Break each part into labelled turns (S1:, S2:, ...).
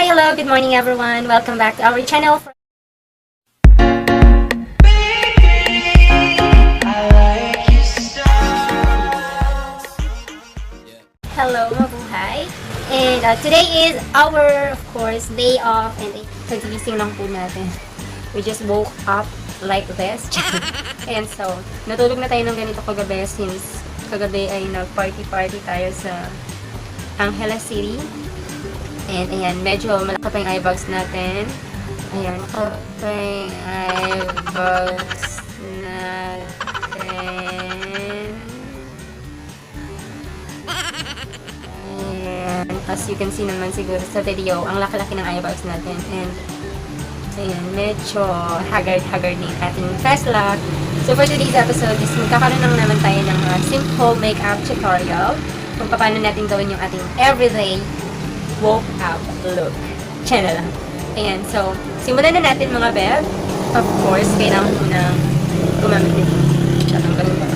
S1: Hi, hello, good morning everyone. Welcome back to our channel. Hello, mabuhay. And today is our, of course, day off. And kagising lang po natin. We just woke up like this. And so, natulog na tayo ng ganito kagabi since kagabi ay nag-party tayo sa Angeles City. And ayan, medyo malaki pa yung eyebags natin. Ayan, malaki pa yung eyebags natin. Ayan, as you can see naman siguro sa video, ang laki-laki ng eyebags natin. And ayan, medyo haggard na yung ating face look. So for today's episode is magkakaroon lang naman tayo ng simple makeup tutorial kung paano natin gawin yung ating everyday woke up look. Channel lang. Ayan, so, simulan na natin mga beb. Of course, kailangan ko na gumamit nito. Tatanggalin ko.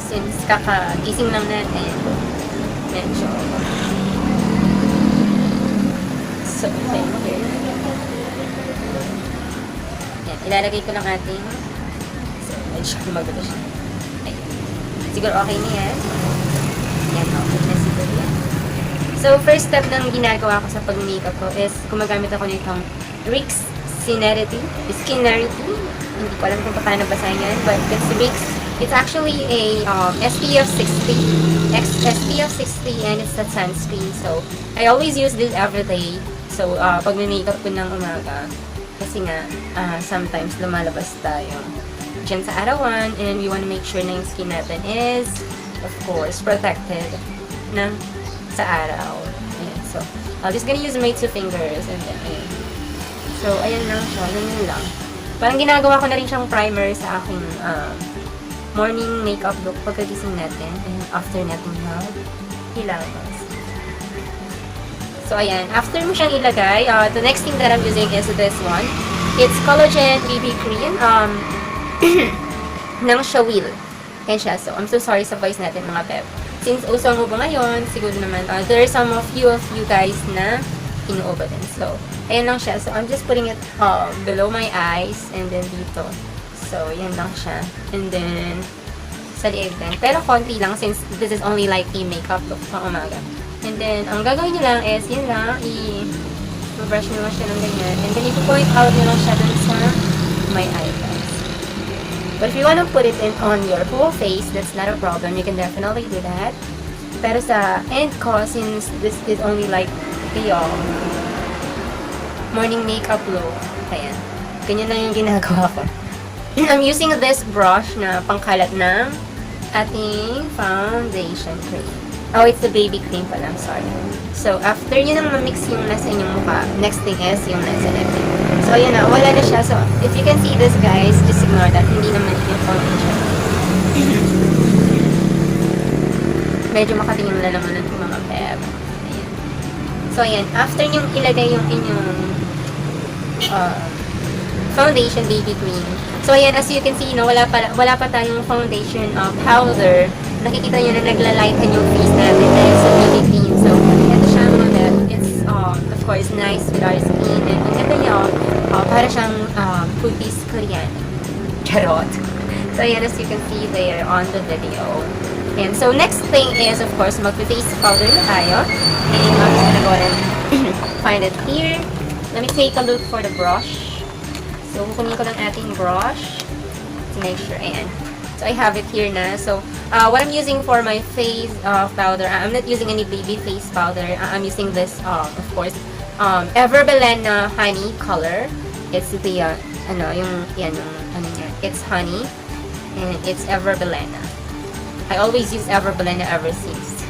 S1: Since kakagising lang natin, medyo so, okay, here. Ayan, ilalagay ko lang ating so, medyo magulo siya. Ayan. Siguro okay na yan. Ayan, okay na siguro yan. So, first step ng ginagawa ko sa pag-makeup ko is gumagamit ako nitong Rix Skinnerity. Hindi ko alam kung paano basahin yan, but it's Rix. It's actually a SPF 60. SPF 60 and it's a sunscreen. So, I always use this every day. So, pag makeup ko ng umaga, kasi nga, sometimes lumalabas tayo dyan sa arawan and we want to make sure na yung skin natin is, of course, protected ng sa araw. Ayan. So, I'm just gonna use my 2 fingers and then, ayan. So, ayan lang siya. Ganyan lang. Parang ginagawa ko na rin siyang primer sa aking morning makeup look pagkagising natin and after natin hilabas. So, ayan. After mo siyang ilagay, the next thing that I'm using is this one. It's Collagen BB Cream ng Shawil. Ayan siya. So, I'm so sorry sa voice natin mga beb. Since uso ang ubo ngayon, siguro naman, there are some of you guys na inuubo din. So, ayan lang siya. So, I'm just putting it below my eyes and then dito. So, yan lang siya. And then, sa liig din. Pero konti lang since this is only like a makeup look pang umaga. And then, ang gagawin nyo lang is, yun lang, i-brush nyo lang siya ng ganyan. And then, i-point out nyo lang siya dun sa my eyebrows. But if you want to put it on your whole face, that's not a problem. You can definitely do that. Pero sa end ko, since this is only like the morning makeup look, ayan. Ganyan lang yung ginagawa ko. I'm using this brush na pangkalat ng ating foundation cream. Oh, it's the baby cream pala. I'm sorry. So, after nyo nang ma-mix yung nasa inyong mukha, next thing is yung nasa lipstick. So, ayan na. Wala na siya. So, if you can see this, guys, just ignore that. Hindi naman yung foundation. Medyo makatingin na naman ng mga pep. Ayan. So, ayan. After nyo ilagay yung inyong foundation baby cream. So, ayan. As you can see, no, wala pa tayong foundation powder. Nakikita nyo na naglalighten yung face natin dahil sa baby cream. So, ito siya mga beb. It's, of course, nice with our skin. And ang ganda niya, para siyang cookies Korean. Charot. So, ayan, as you can see there on the video. And so, next thing is, of course, mag-face powder na tayo. And I'm just gonna go ahead and find it here. Let me take a look for the brush. So, kukunin ko lang ating brush to make sure. Ayan. So, I have it here na. So, what I'm using for my face powder, I'm not using any baby face powder. I'm using this, of course, Everbelen honey color. It's the, it's honey. And it's Everbelen. I always use Everbelen ever since.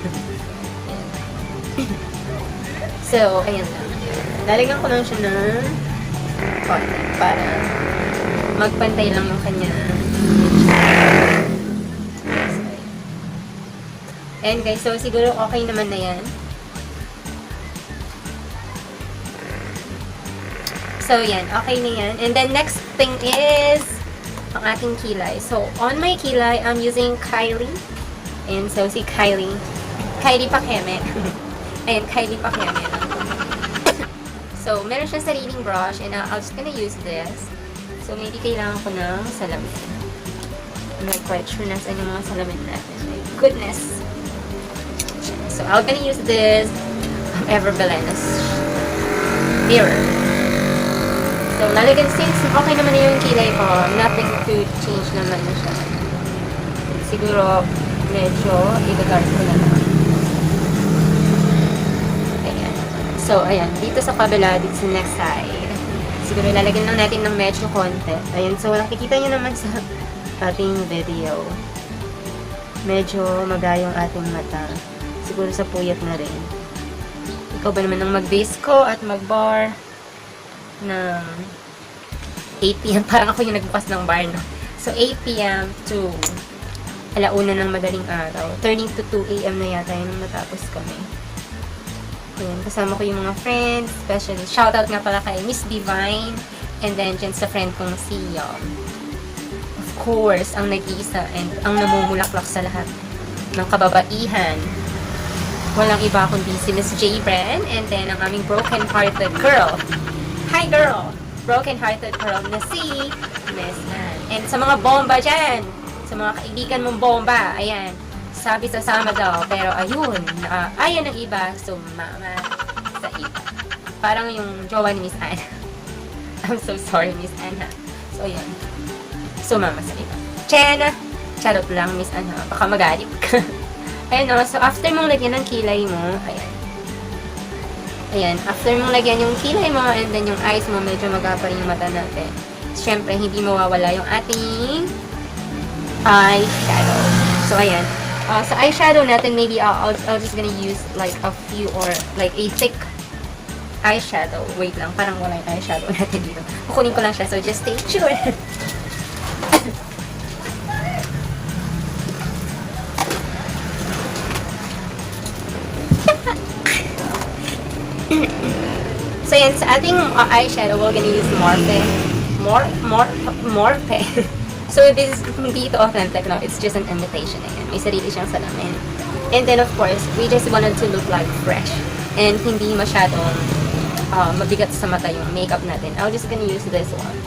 S1: So, ayan lang. Lalagyan ko lang siya ng konti para magpantay lang yung kanya. And guys, so siguro okay naman na yan. So yan, okay na yan. And then next thing is ang ating kilay. So on my kilay, I'm using Kylie. And so si Kylie Pakeme. Ayan, Kylie Pacquiao yan. So, meron siyang sariling brush and I'll just gonna use this. So, maybe kailangan ko ng salamin. I'm not quite sure nasan yung mga salamin natin. My goodness! So, I'm gonna use this Ever Belena's mirror. So, lalagyan since okay naman na yung kilay ko, nothing to change naman na siya. Siguro, medyo i-dark ko na lang. Ayan. So, ayan. Dito sa kabila, dito sa next side. Siguro, lalagyan lang natin ng medyo konti. Ayan. So, nakikita nyo naman sa ating video. Medyo magayong ating mata. Siguro sa puyat na rin. Ikaw ba naman ang mag-base ko at mag-bar ng 8 p.m. Parang ako yung nagbukas ng bar, no? So, 8 p.m. to alauna ng madaling araw. Turning to 2 a.m. na yata yun nung natapos kami. Ayan, kasama ko yung mga friends, especially, shoutout nga pala kay Miss Divine, and then dyan sa friend kong si of course, ang nag-iisa and ang namumulaklak sa lahat ng kababaihan. Walang iba kundi si Miss J. Bren, and then ang aming broken-hearted girl. Hi girl! Broken-hearted girl na si Miss Ann. And sa mga bomba dyan, sa mga kaibigan mong bomba, ayan, sabi sasama daw, pero ayun, ayan ang iba, sumama sa iba. Parang yung jowa ni Miss Ann. I'm so sorry, Miss Ann, ha? So, ayan. Sumama sa iba. Chena! Charot lang, Miss Ann, ha? Baka magalit ka. Ayan, no? So, after mong lagyan ng kilay mo, ayan. Ayan, after mong lagyan yung kilay mo, and then yung eyes mo, medyo magapa rin yung mata natin. Siyempre, hindi mawawala yung ating eyeshadow. So, ayan. Sa eyeshadow natin, maybe I'll just gonna use like a few or like a thick eyeshadow. Wait lang, parang wala yung eyeshadow natin dito. Kukunin ko lang siya, so just stay tuned. So, yan, sa ating eyeshadow, we're gonna use Morphe. So, this is, hindi ito authentic, no? It's just an imitation. Ayan. May sarili siyang salamin. And then, of course, we just wanted to look like fresh. And hindi masyadong mabigat sa mata yung makeup natin. I'm just gonna use this one.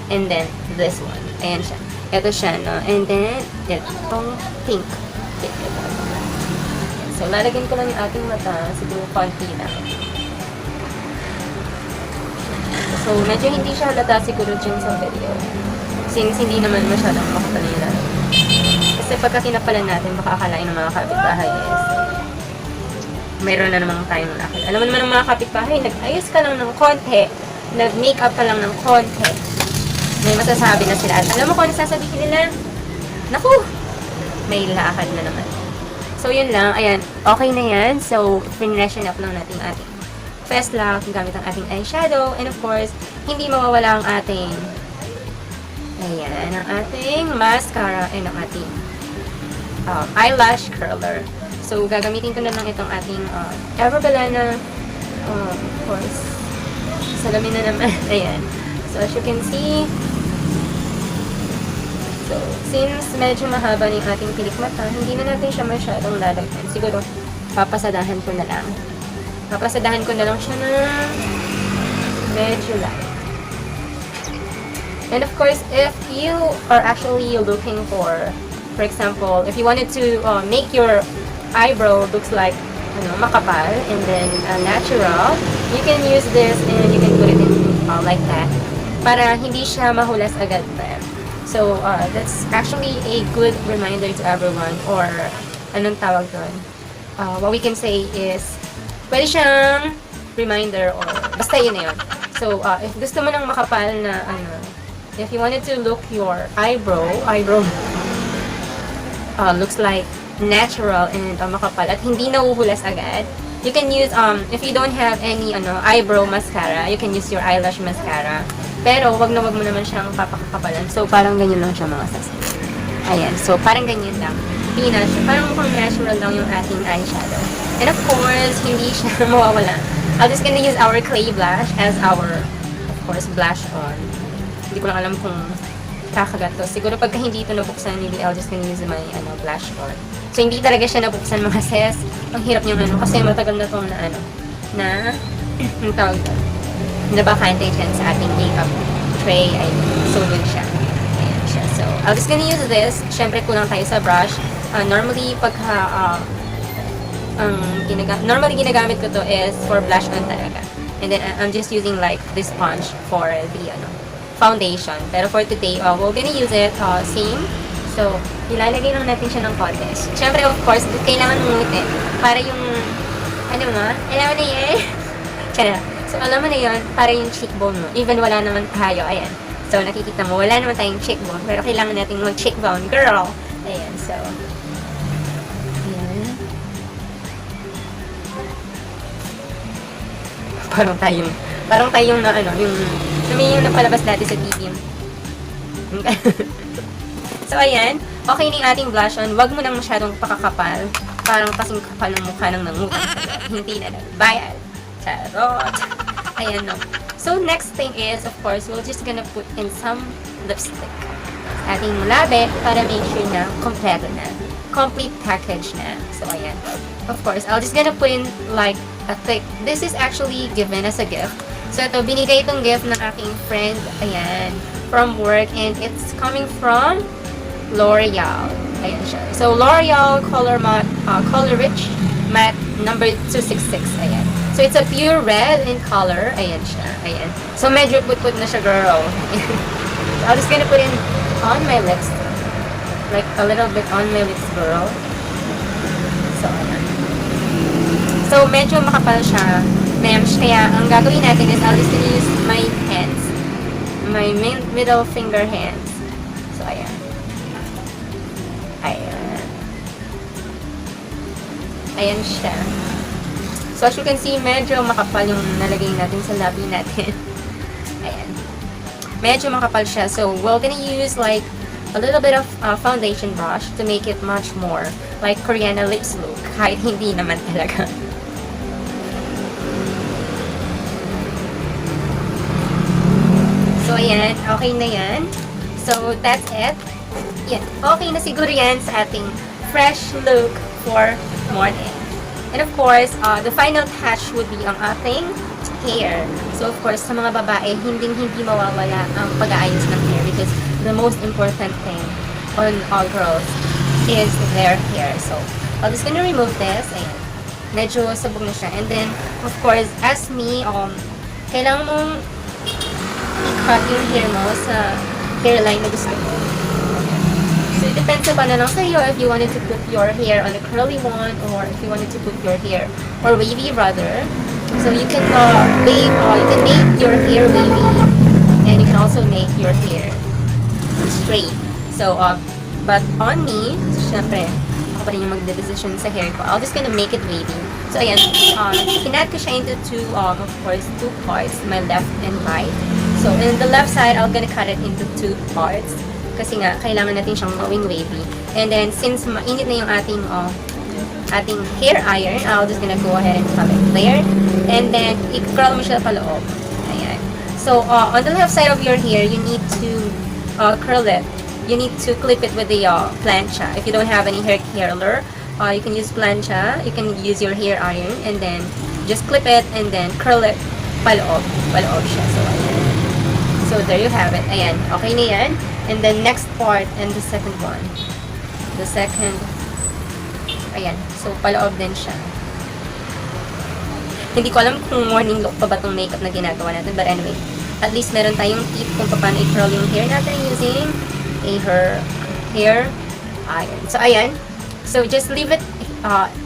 S1: And then, this one. Ayan siya. Ito siya, no? And then, itong pink. So, lalagyan ko lang yung ating mata. Siguro, konti lang. So, medyo hindi siya halata siguro dyan sa video. Since hindi naman masyadong makatalila. Kasi pagka kinapalan natin, baka akalain ng mga kapitbahay is mayroon na namang tayong lakad. Alam mo naman ng mga kapitbahay, nag-ayos ka lang ng konti, nag-makeup ka lang ng konti, may masasabi na sila. At alam mo kung ano sasabihin nila? Naku! May lakad na naman. So, yun lang. Ayan. Okay na yan. So, freshen up lang natin ating face lock gamit ang ating eyeshadow. And of course, hindi mawawala ang ating ang ating mascara and ang ating eyelash curler. So, gagamitin ko na lang itong ating Ever Belena, of course, salamin na naman. Ayan. So, as you can see, so, since medyo mahaba na yung ating pilik mata, hindi na natin siya masyadong lalagyan. Siguro, papasadahan ko na lang. Papasadahan ko na lang siya na medyo light. And of course, if you are actually looking for example, if you wanted to make your eyebrow looks like makapal and then natural, you can use this and you can put it in like that para hindi siya mahulas agad pa. So, that's actually a good reminder to everyone, or anong tawag doon? What we can say is, pwede siyang reminder or basta yun na yun. So, if gusto mo ng makapal na if you wanted to look your eyebrow looks like natural and makapal at hindi nahuhulas agad, you can use, if you don't have any eyebrow mascara, you can use your eyelash mascara. Pero, wag mo naman siyang papakapalan. So, parang ganyan lang siya mga sasabi. Ayan. So, parang ganyan lang. Pinas siya. Parang mukhang natural lang yung ating eyeshadow. And of course, hindi siya mawawala. I'm just gonna use our clay blush as our, of course, blush on. Hindi ko lang alam kung kakagat to. Siguro pagka hindi ito nabuksan, maybe I'll just gonna use my blush on. So, hindi talaga siya nabuksan mga sis. Ang hirap yung kasi matagal na itong na ang tawag doon, nabakante dyan sa ating makeup tray. Ay, so good siya. Ayan siya. So, I'll just gonna use this. Siyempre, kulang tayo sa brush. Normally, normally ginagamit ko to is for blush on talaga. And then I'm just using like this sponge for the foundation. Pero for today, we're gonna use it same. So, ilalagay lang natin siya ng konti. Siyempre, of course, kailangan mungutin para yung alam mo na yan. So, alam mo na yun, para yung cheekbone mo. Even wala naman tayo, ayan. So, nakikita mo, wala naman tayong cheekbone. Pero kailangan natin mag-cheekbone, girl. Ayan, so. Ayan. Parang tayong na yung napalabas dati sa TV. So, ayan. Okay na yung ating blush on. Wag mo nang masyadong pakakapal. Parang kasing kapal ng mukha ng nangutan. Hindi na nagbayad. Charot. Ayan, no. So, next thing is, of course, we're just gonna put in some lipstick. Ating labi para make sure na kompleto na. Complete package na. So, ayan. Of course, I'll just gonna put in like a thick. This is actually given as a gift. So, ito, binigay itong gift ng aking friend. Ayan. From work. And it's coming from L'Oreal. Ayan siya. So, L'Oreal Color Rich Matte number 266. Ayan. So, it's a pure red in color. Ayan siya. Ayan. So, medyo put-put na siya, girl. So, I'm just gonna put in on my lips. Like, a little bit on my lips, girl. So, ayan. So, medyo makapal siya. Kaya, ang gagawin natin is I'll just use my hands. My middle finger hands. So, ayan. Ayan. Ayan siya. So, as you can see, medyo makapal yung nalagay natin sa labi natin. Ayan. Medyo makapal siya. So, we're gonna use like a little bit of foundation brush to make it much more like Koreana lips look. Kahit hindi naman talaga. So, ayan. Okay na yan. So, that's it. Yan. Okay na siguro yan sa ating fresh look for morning. And of course, the final touch would be ang ating hair. So, of course, sa mga babae, hindi mawawala ang pag-aayos ng hair because the most important thing on all girls is their hair. So, I'm just gonna remove this. Ayan. Medyo sabog na siya. And then, of course, as me, kailangan mong i-cut yung hair mo sa hairline na gusto mo. So, it depends upon na lang sa'yo if you wanted to put your hair on a curly one or if you wanted to put your hair or wavy rather. So, you can you can make your hair wavy and you can also make your hair straight. So, but on me, syempre, ako pa rin yung magde-decision sa hair ko. I'm just gonna make it wavy. So, ayan, pinat ko siya into two parts, my left and right. So, in the left side, I'm gonna cut it into 2 parts. Kasi nga, kailangan natin siyang gawing wavy. And then, since mainit na yung ating hair iron, I'm just gonna go ahead and have it there. And then, i-curl mo siya paloob. Ayan. So, on the left side of your hair, you need to curl it. You need to clip it with the plancha. If you don't have any hair curler, you can use plancha. You can use your hair iron. And then, just clip it and then curl it paloob. Paloob siya. So, ayan. So, there you have it. Ayan. Okay na yan. And then, next part and the second one. The second. Ayan. So, paloob din siya. Hindi ko alam kung morning look pa ba itong makeup na ginagawa natin. But anyway, at least meron tayong tip kung paano i-curl yung hair natin using a hair iron. So, ayan. So, just leave it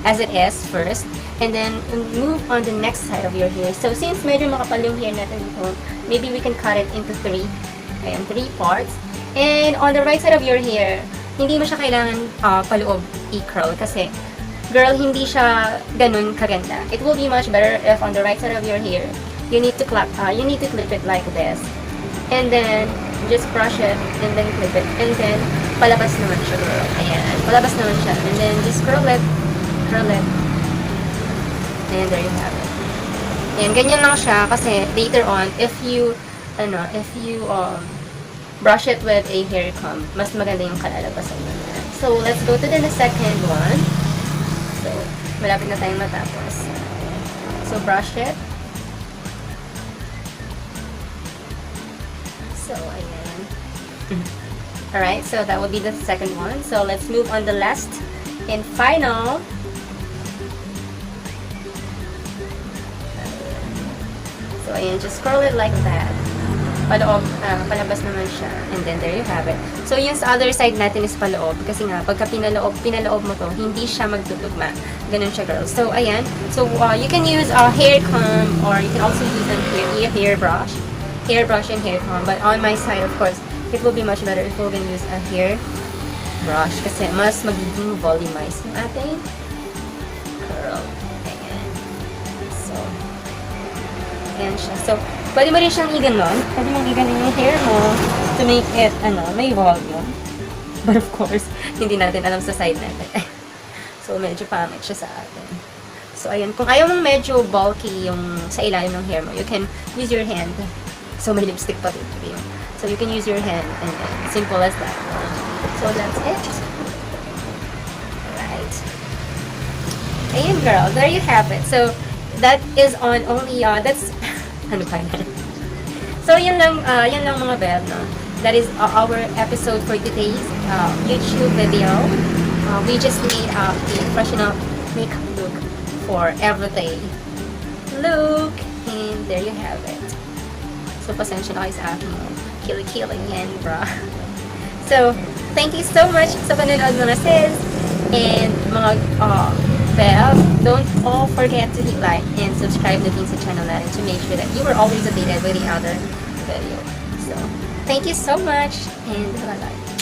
S1: as it is first. And then, move on the next side of your hair. So, since medyo makapal yung hair natin dito, maybe we can cut it into 3. Ayan, 3 parts. And on the right side of your hair, hindi mo siya kailangan paloob i-curl kasi, girl, hindi siya ganun kaganda. It will be much better if on the right side of your hair, you need to clip it like this. And then, just brush it, and then clip it. And then, palabas naman siya, girl. Ayan, palabas naman siya. And then, just curl it. And there you have it. Ayan, ganyan lang siya kasi later on, if you brush it with a hair comb. Mas maganda yung kalalabasan mo. So, let's go to the second one. So, malapit na tayong matapos. So, brush it. So, ayan. Alright, so that will be the second one. So, let's move on the last and final. So, ayan, just curl it like that. Paloob, palabas naman siya. And then, there you have it. So, yung sa other side natin is paloob. Kasi nga, pagka pinaloob mo to, hindi siya magtutugma. Ganun siya, girls. So, ayan. So, you can use a hair comb or you can also use a hair brush. Hair brush and hair comb. But on my side, of course, it will be much better if we're gonna use a hair brush. Kasi mas magiging volumized yung ating curl. Ayan. So, ayan siya. So, pwede mo rin siyang iganon. Pwede mong iganon yung hair mo to make it, may volume. But of course, hindi natin alam sa side natin. So, medyo pangit siya sa atin. So, ayun. Kung ayaw mong medyo bulky yung sa ilalim ng hair mo, you can use your hand. So, may lipstick pa dito. So, you can use your hand and simple as that. So, that's it. Alright. Ayun, girl. There you have it. So, that is on only, that's, ano pa yan? So, yun lang mga bell, no? That is our episode for today's YouTube video. We just made a professional makeup look for everyday look. And there you have it. So, pasensya na kayo sa aking kilikili yan, bro. So, thank you so much sa panonood mga sis. And mga bell, don't all forget to hit like and subscribe na din sa channel natin to make sure that you are always updated with the other video. So, thank you so much and bye-bye.